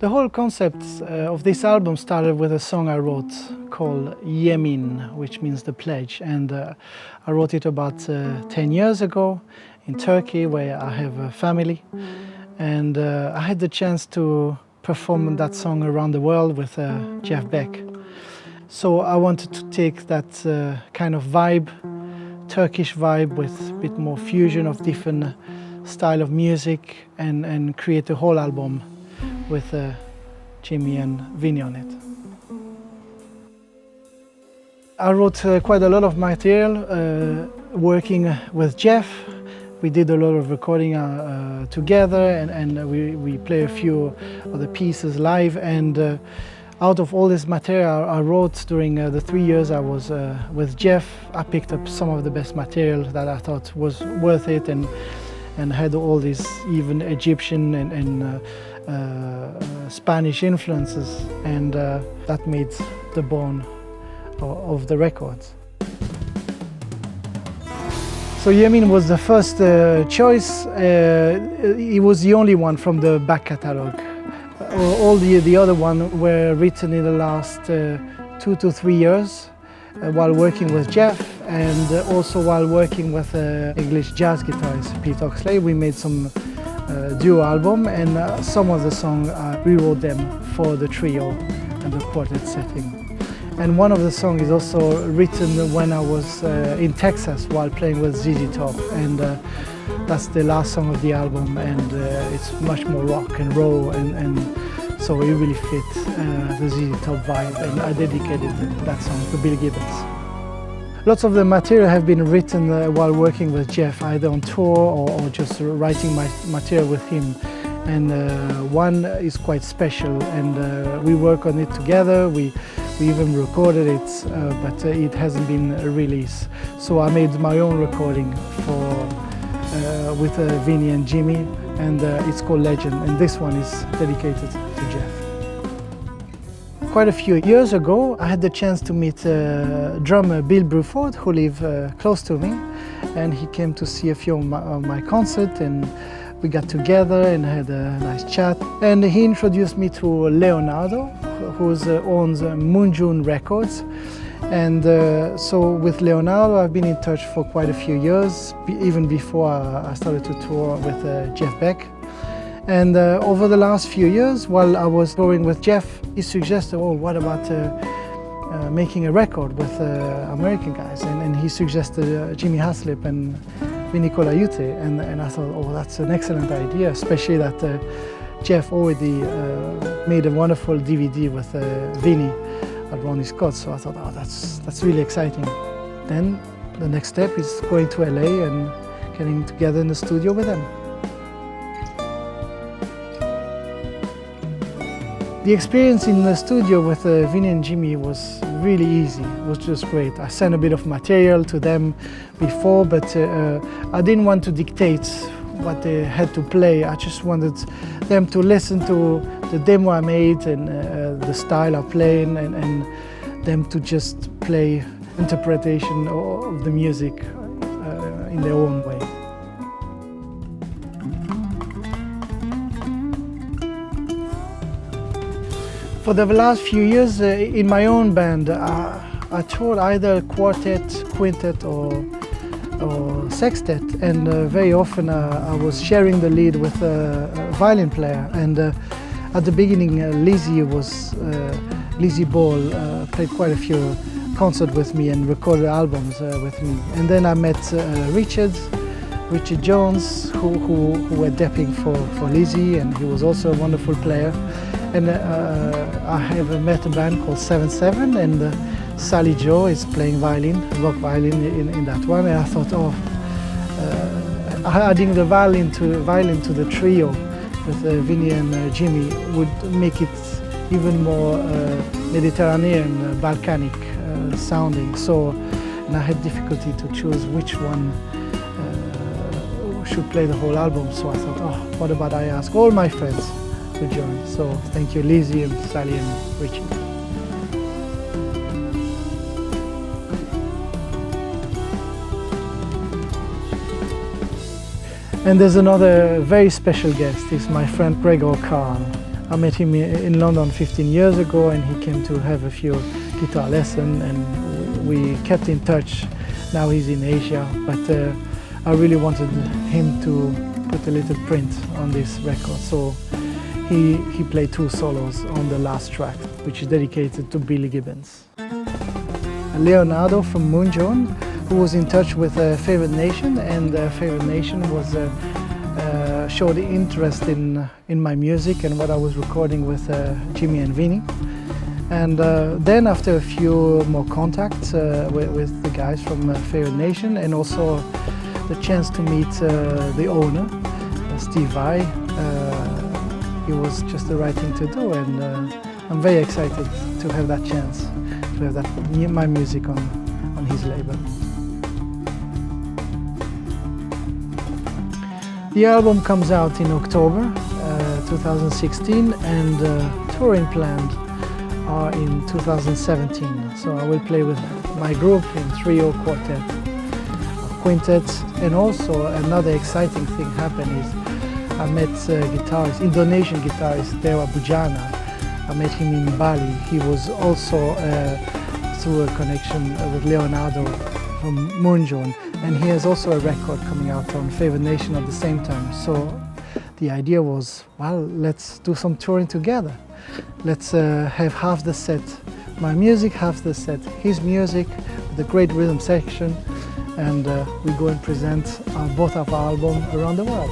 The whole concept of this album started with a song I wrote called Yemin, which means the pledge. And I wrote it about 10 years ago in Turkey, where I have a family. And I had the chance to perform that song around the world with Jeff Beck. So I wanted to take that kind of vibe, Turkish vibe, with a bit more fusion of different style of music and create a whole album with Jimmy and Vinnie on it. I wrote quite a lot of material working with Jeff. We did a lot of recording together and we play a few of the pieces live. And out of all this material I wrote during the 3 years I was with Jeff, I picked up some of the best material that I thought was worth it and had all these even Egyptian and Spanish influences, and that made the bone of the records. So Yemin was the first choice. It was the only one from the back catalogue. All the other ones were written in the last 2 to 3 years while working with Jeff, and also while working with English jazz guitarist Pete Oxley. We made some duo album, and some of the songs I rewrote them for the trio and the quartet setting. And one of the songs is also written when I was in Texas while playing with ZZ Top, and that's the last song of the album, and it's much more rock and roll, and so it really fit the ZZ Top vibe, and I dedicated that song to Bill Gibbons. Lots of the material have been written while working with Jeff, either on tour or just writing my material with him. And one is quite special, and we work on it together. We even recorded it, but it hasn't been released. So I made my own recording with Vinnie and Jimmy, and it's called Legend, and this one is dedicated to Jeff. Quite a few years ago, I had the chance to meet drummer Bill Bruford, who lives close to me, and he came to see a few of my concerts, and we got together and had a nice chat. And he introduced me to Leonardo, who owns Moonjune Records. And so with Leonardo, I've been in touch for quite a few years, even before I started to tour with Jeff Beck. And over the last few years, while I was touring with Jeff, he suggested, oh, what about making a record with American guys? And he suggested Jimmy Haslip and Vinnie Colaiuta, and I thought, oh, that's an excellent idea, especially that Jeff already made a wonderful DVD with Vinnie at Ronnie Scott, so I thought, oh, that's really exciting. Then the next step is going to LA and getting together in the studio with them. The experience in the studio with Vinnie and Jimmy was really easy. It was just great. I sent a bit of material to them before, but I didn't want to dictate what they had to play. I just wanted them to listen to the demo I made and the style I play, and them to just play interpretation of the music in their own way. For the last few years in my own band, I toured either quartet, quintet or sextet, and very often I was sharing the lead with a violin player. And at the beginning, Lizzie Ball played quite a few concerts with me and recorded albums with me. And then I met Richard Jones, who were depping for Lizzie, and he was also a wonderful player. And I have met a band called 7-7, and Sally Joe is playing violin, rock violin in that one. And I thought, adding the violin to the trio with Vinnie and Jimmy would make it even more Mediterranean, Balkanic sounding. So, and I had difficulty to choose which one should play the whole album. So I thought, oh, what about I ask all my friends to join? So thank you, Lizzie and Sally and Richard. And there's another very special guest. He's my friend Greg O'Carl. I met him in London 15 years ago, and he came to have a few guitar lessons, and we kept in touch. Now he's in Asia, but I really wanted him to put a little print on this record, so he played 2 solos on the last track, which is dedicated to Billy Gibbons. Leonardo from Moonjone, who was in touch with Favourite Nation, and Favourite Nation was showed interest in my music and what I was recording with Jimmy and Vinnie. And then after a few more contacts with the guys from Favourite Nation, and also the chance to meet the owner, Steve Vai, it was just the right thing to do, and I'm very excited to have that chance, to have my music on his label. The album comes out in October 2016, and touring planned are in 2017. So I will play with my group in trio, quartet, quintet, and also another exciting thing happened is I met Indonesian guitarist Dewa Bujana. I met him in Bali. He was also through a connection with Leonardo from Moonjone, and he has also a record coming out on Favourite Nation at the same time. So the idea was, well, let's do some touring together. Let's have half the set my music, half the set his music, with a great rhythm section, and we go and present both of our albums around the world.